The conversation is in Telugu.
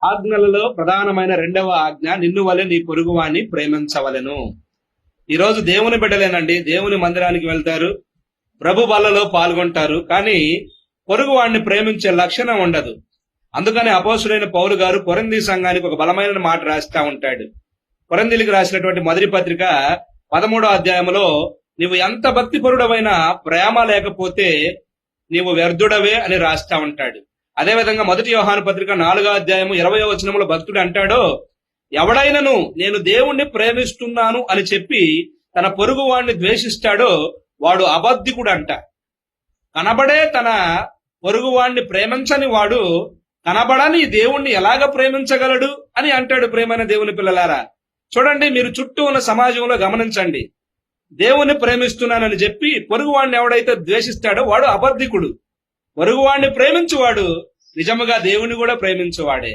ఆజ్ఞలలో ప్రధానమైన రెండవ ఆజ్ఞ, నిన్ను వలె నీ పొరుగువాణ్ణి ప్రేమించవలెను. ఈరోజు దేవుని బిడ్డలేనండి, దేవుని మందిరానికి వెళ్తారు, ప్రభు బల్లలో పాల్గొంటారు, కానీ పొరుగువాణ్ణి ప్రేమించే లక్షణం ఉండదు. అందుకని అపోస్తులైన పౌలు గారు కొరింథీ సంఘానికి ఒక బలమైన మాట రాస్తా ఉంటాడు. కొరింథీలకు రాసినటువంటి మొదటి పత్రిక 13వ అధ్యాయంలో, నీవు ఎంత భక్తిపరుడవైనా ప్రేమ లేకపోతే నీవు వ్యర్థుడవే అని రాస్తా ఉంటాడు. అదేవిధంగా మొదటి యోహాను పత్రిక 4వ అధ్యాయము 20వ వచనంలో భక్తుడు అంటాడు, ఎవడైనను నేను దేవుణ్ణి ప్రేమిస్తున్నాను అని చెప్పి తన పొరుగు వాడిని ద్వేషిస్తాడో వాడు అబద్ధికుడు అంట. కనబడే తన పొరుగువాణ్ణి ప్రేమించని వాడు కనబడని దేవుణ్ణి ఎలాగ ప్రేమించగలడు అని అంటాడు. ప్రేమైన దేవుని పిల్లలారా, చూడండి, మీరు చుట్టూ ఉన్న సమాజంలో గమనించండి. దేవుణ్ణి ప్రేమిస్తున్నానని చెప్పి పొరుగువాణ్ణి ఎవడైతే ద్వేషిస్తాడో వాడు అబద్ధికుడు. పొరుగువాణ్ణి ప్రేమించువాడు నిజముగా దేవుణ్ణి కూడా ప్రేమించువాడే.